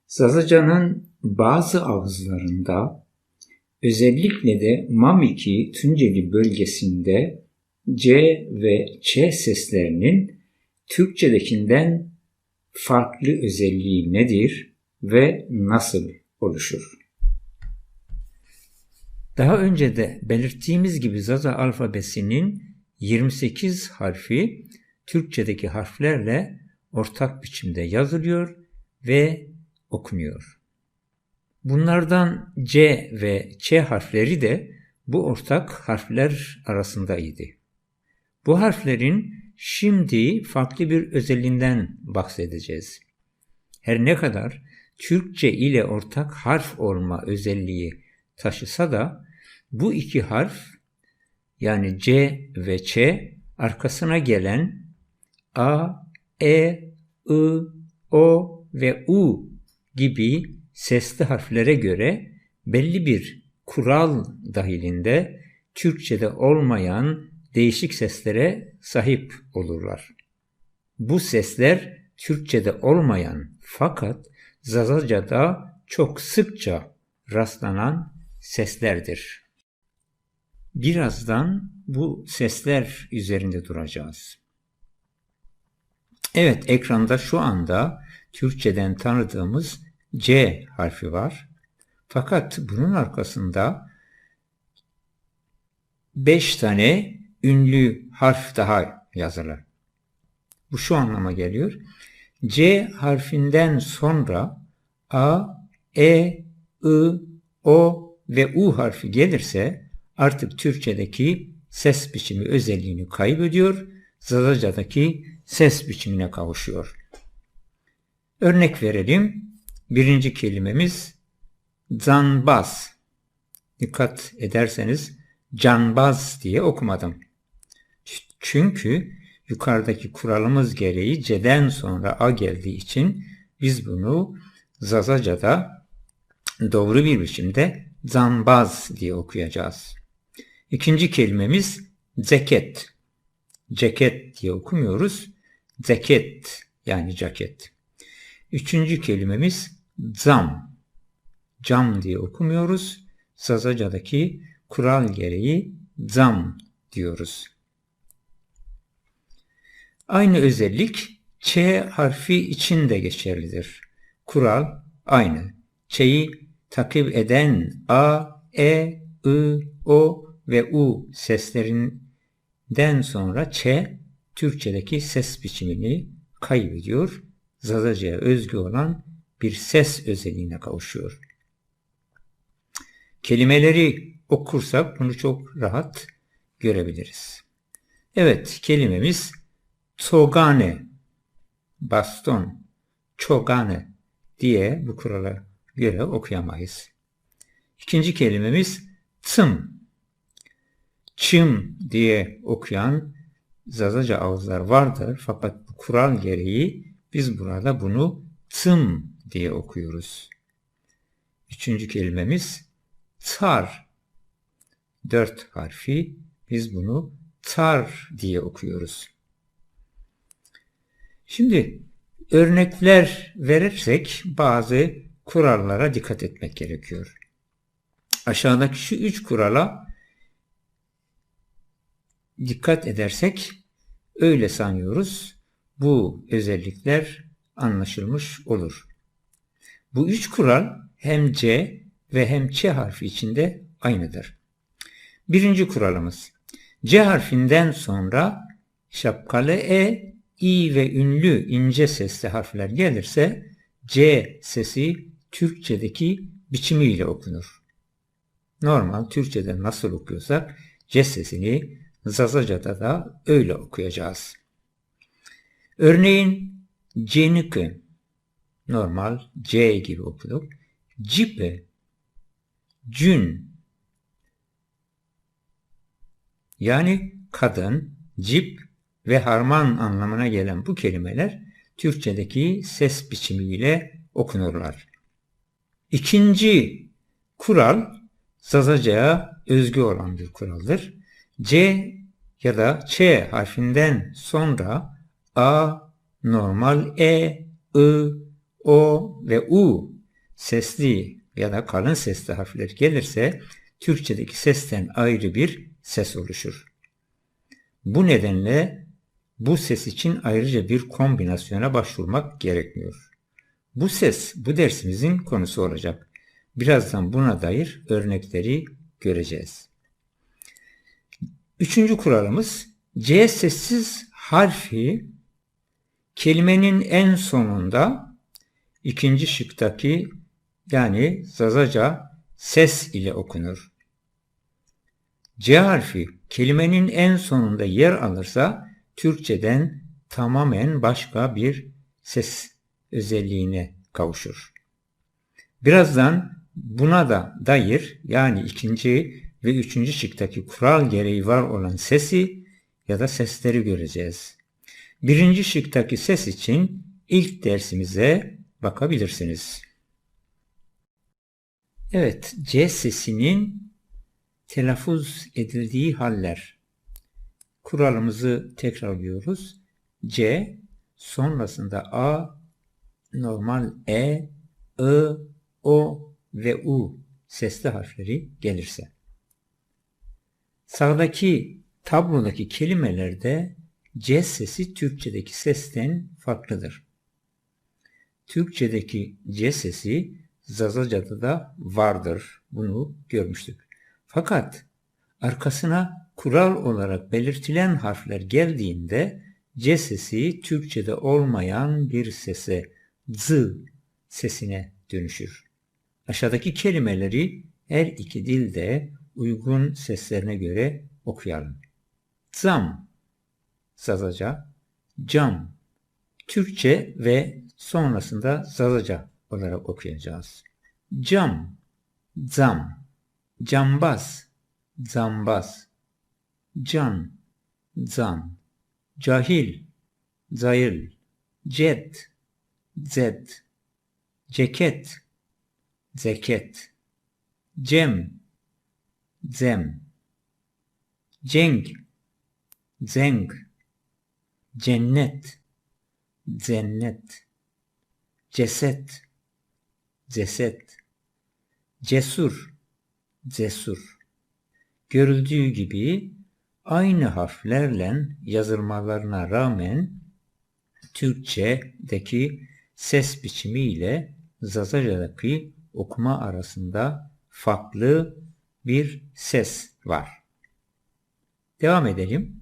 Zazaca'nın bazı ağızlarında, özellikle de Mamiki Tunceli bölgesinde C ve Ç seslerinin Türkçedekinden farklı özelliği nedir ve nasıl oluşur? Daha önce de belirttiğimiz gibi Zaza alfabesinin 28 harfi Türkçedeki harflerle ortak biçimde yazılıyor ve okunuyor. Bunlardan C ve Ç harfleri de bu ortak harfler arasındaydı. Bu harflerin şimdi farklı bir özelliğinden bahsedeceğiz. Her ne kadar Türkçe ile ortak harf olma özelliği taşısa da bu iki harf, yani C ve Ç, arkasına gelen A, E, I, O ve U gibi sesli harflere göre belli bir kural dahilinde Türkçe'de olmayan değişik seslere sahip olurlar. Bu sesler Türkçe'de olmayan fakat Zazaca'da çok sıkça rastlanan seslerdir. Birazdan bu sesler üzerinde duracağız. Evet, ekranda şu anda Türkçeden tanıdığımız C harfi var. Fakat bunun arkasında 5 tane ünlü harf daha yazılır. Bu şu anlama geliyor. C harfinden sonra A, E, I, O ve U harfi gelirse artık Türkçedeki ses biçimi özelliğini kaybediyor, Zazaca'daki ses biçimine kavuşuyor. Örnek verelim. Birinci kelimemiz canbaz. Dikkat ederseniz canbaz diye okumadım. Çünkü yukarıdaki kuralımız gereği C'den sonra A geldiği için biz bunu Zazaca'da doğru bir biçimde canbaz diye okuyacağız. İkinci kelimemiz ceket. Ceket diye okumuyoruz. Ceket yani ceket. Üçüncü kelimemiz cam. Cam diye okumuyoruz. Zazaca'daki kural gereği cam diyoruz. Aynı özellik Ç harfi için de geçerlidir. Kural aynı. Ç'yi takip eden A, E, I, O ve U seslerinden sonra Ç, Türkçedeki ses biçimini kaybediyor. Zazaca'ya özgü olan bir ses özelliğine kavuşuyor. Kelimeleri okursak bunu çok rahat görebiliriz. Evet, kelimemiz togane, baston, çogane diye bu kurala göre okuyamayız. İkinci kelimemiz tım, çım diye okuyan Zazaca ağızlar vardır. Fakat bu kural gereği biz burada bunu tım diye okuyoruz. Üçüncü kelimemiz tar. 4 harfi, biz bunu tar diye okuyoruz. Şimdi örnekler verirsek bazı kurallara dikkat etmek gerekiyor. Aşağıdaki şu 3 kurala dikkat edersek öyle sanıyoruz. Bu özellikler anlaşılmış olur. Bu 3 kural hem C ve hem Ç harfi içinde aynıdır. Birinci kuralımız. C harfinden sonra şapkalı E, İ ve ünlü ince sesli harfler gelirse C sesi Türkçedeki biçimiyle okunur. Normal Türkçede nasıl okuyorsak C sesini Zazaca'da da öyle okuyacağız. Örneğin Cenikı normal C gibi okuduk. Cipe, cün, yani kadın, cip ve harman anlamına gelen bu kelimeler Türkçedeki ses biçimiyle okunurlar. İkinci kural Zazaca'ya özgü olan bir kuraldır. C ya da Ç harfinden sonra A, normal E, I, O ve U sesli ya da kalın sesli harfler gelirse Türkçedeki sesten ayrı bir ses oluşur. Bu nedenle bu ses için ayrıca bir kombinasyona başvurmak gerekmiyor. Bu ses bu dersimizin konusu olacak. Birazdan buna dair örnekleri göreceğiz. Üçüncü kuralımız C sessiz harfi kelimenin en sonunda ikinci şıktaki yani Zazaca ses ile okunur. C harfi kelimenin en sonunda yer alırsa Türkçeden tamamen başka bir ses özelliğine kavuşur. Birazdan buna da dair yani ikinci ve üçüncü şıktaki kural gereği var olan sesi ya da sesleri göreceğiz. Birinci şıktaki ses için ilk dersimize bakabilirsiniz. Evet, C sesinin telaffuz edildiği haller. Kuralımızı tekrarlıyoruz. C, sonrasında A, normal E, I, O ve U sesli harfleri gelirse. Sağdaki tablodaki kelimelerde C sesi Türkçedeki sesten farklıdır. Türkçedeki C sesi Zazaca'da da vardır. Bunu görmüştük. Fakat arkasına kural olarak belirtilen harfler geldiğinde C sesi Türkçede olmayan bir sese, Z sesine dönüşür. Aşağıdaki kelimeleri her iki dilde uygun seslerine göre okuyalım. Zam, Zazaca, cam, Türkçe ve sonrasında Zazaca olarak okuyacağız. Cam, zam, cambaz, zambaz, can, zan, cahil, zayıl, cet, zed, ceket, zeket, cem, zem, cenk, zeng, cennet, zennet, ceset, ceset, cesur, zesur. Görüldüğü gibi aynı harflerle yazılmalarına rağmen Türkçedeki ses biçimi ile Zazaca'daki okuma arasında farklı bir ses var. Devam edelim.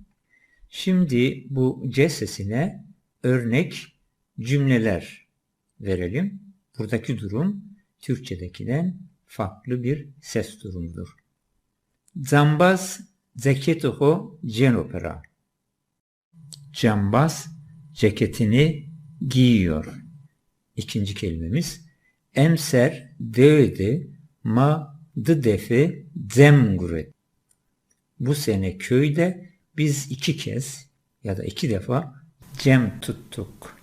Şimdi bu C sesine örnek cümleler verelim. Buradaki durum Türkçedekinden farklı bir ses durumudur. Cambaz ceketoho cenopera. Cambaz ceketini giyiyor. İkinci kelimemiz. Emser döde ma dıdefe zemguret. Bu sene köyde biz 2 kez ya da 2 defa cem tuttuk.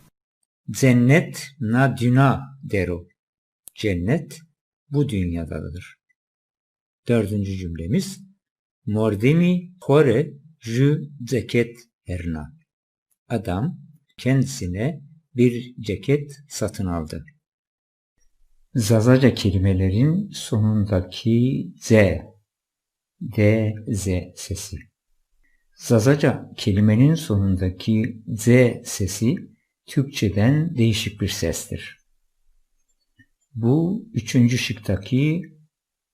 Cennet na düna dero. Cennet bu dünyadadır. Dördüncü cümlemiz. Mordemi kore jü ceket herna. Adam kendisine bir ceket satın aldı. Zazaca kelimelerin sonundaki Z, D, Z sesi. Zazaca kelimenin sonundaki Z sesi Türkçeden değişik bir sestir. Bu üçüncü şıktaki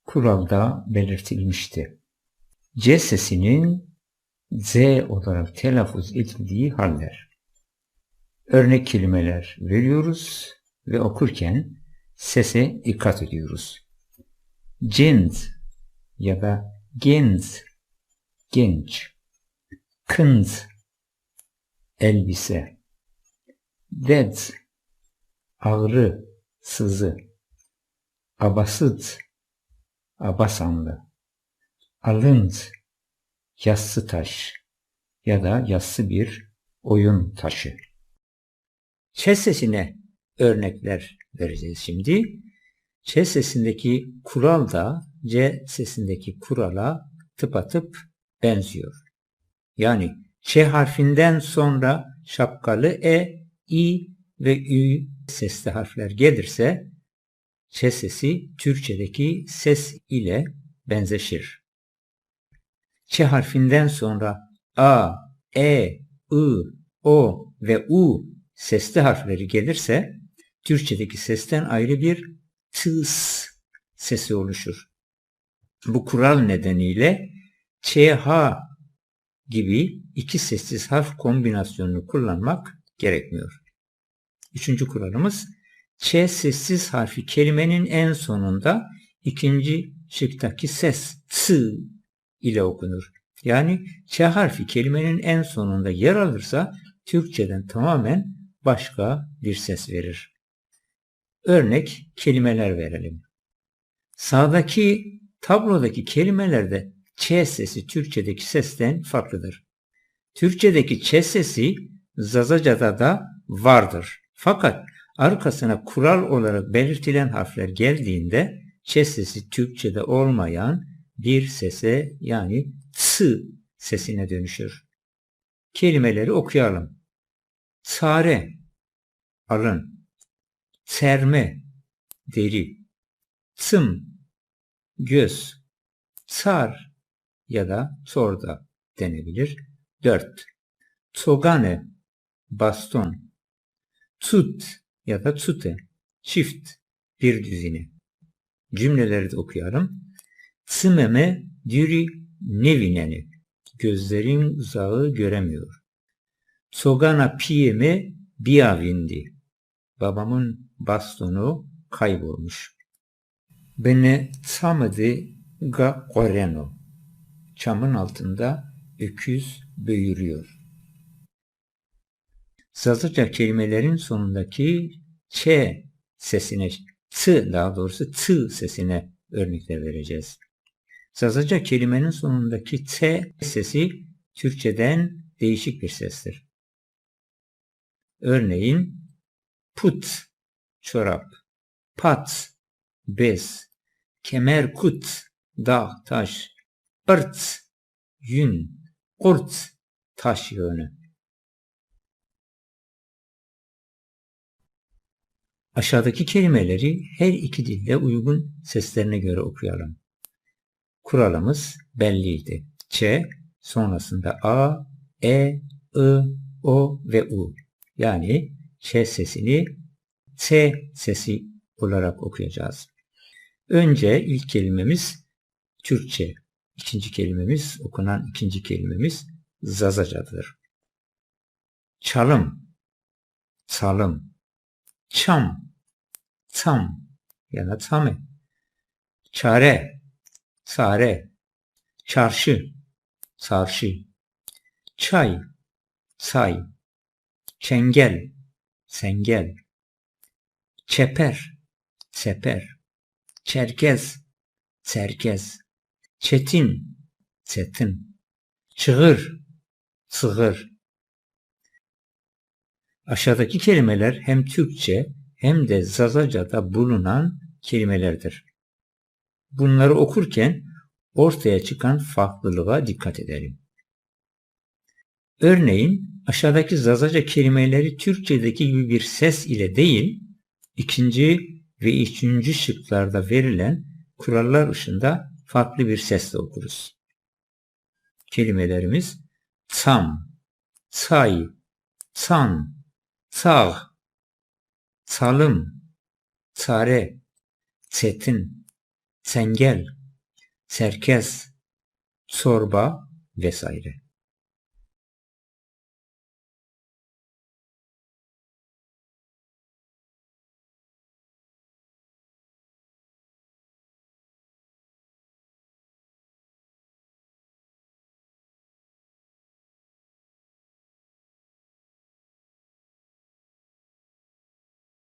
kuralda belirtilmişti. C sesinin Z olarak telaffuz edildiği haller. Örnek kelimeler veriyoruz ve okurken sese dikkat ediyoruz. Cins ya da genz, genç. Kınz, elbise. Deds, ağrı, sızı. Abasıt, abasanlı. Alınz, yassı taş ya da yassı bir oyun taşı. Ç sesine örnekler vereceğiz şimdi. Ç sesindeki kural da C sesindeki kurala tıpatıp benziyor. Yani Ç harfinden sonra şapkalı E, İ ve Ü sesli harfler gelirse ç sesi Türkçedeki ses ile benzeşir. Ç harfinden sonra a, e, I, o ve u sesli harfleri gelirse Türkçedeki sesten ayrı bir tıs sesi oluşur. Bu kural nedeniyle ç, h gibi iki sessiz harf kombinasyonunu kullanmak gerekmiyor. Üçüncü kuralımız ç sessiz harfi kelimenin en sonunda ikinci şıktaki ses ts ile okunur. Yani ç harfi kelimenin en sonunda yer alırsa Türkçeden tamamen başka bir ses verir. Örnek kelimeler verelim. Sağdaki tablodaki kelimelerde ç sesi Türkçedeki sesten farklıdır. Türkçedeki ç sesi Zazaca'da da vardır. Fakat arkasına kural olarak belirtilen harfler geldiğinde ç sesi Türkçede olmayan bir sese yani ts sesine dönüşür. Kelimeleri okuyalım. Sare, alın. Serme, deri. Sım, göz. Sar ya da sorda denebilir. 4. Togane, baston. Tut ya da tute, çift, bir düzine. Cümleleri de okuyalım. Sımeme diri nevineni, gözlerin uzağı göremiyor. Sogana piyeme biavindi, babamın bastonu kaybolmuş. Beni tsamedi ga koreno, çamın altında öküz böğürüyor. Zazaca kelimelerin sonundaki ç sesine, daha doğrusu t sesine örnekler vereceğiz. Zazaca kelimenin sonundaki t sesi Türkçeden değişik bir sestir. Örneğin put, çorap, pat, bez, kemerkut, dağ, taş, ırt, yün, kurt, taş yönü. Aşağıdaki kelimeleri her iki dilde uygun seslerine göre okuyalım. Kuralımız belliydi. Ç, sonrasında a, e, I, o ve u. Yani ç sesini s sesi olarak okuyacağız. Önce ilk kelimemiz Türkçe. İkinci kelimemiz, okunan ikinci kelimemiz Zazacadır. Çalım, salım, çam, tam ya da tame. Çare, sare, çarşı, sarşı, çay, say, çengel, sengel, çeper, seper, çerkez, serkez, çetin, setin, çığır, sığır. Aşağıdaki kelimeler hem Türkçe hem de Zazaca'da bulunan kelimelerdir. Bunları okurken ortaya çıkan farklılığa dikkat edelim. Örneğin aşağıdaki Zazaca kelimeleri Türkçedeki gibi bir ses ile değil, ikinci ve üçüncü şıklarda verilen kurallar ışığında farklı bir sesle okuruz. Kelimelerimiz tam, say, san, sağ, salım, sare, setin, sengel, serkez, sorba vesaire.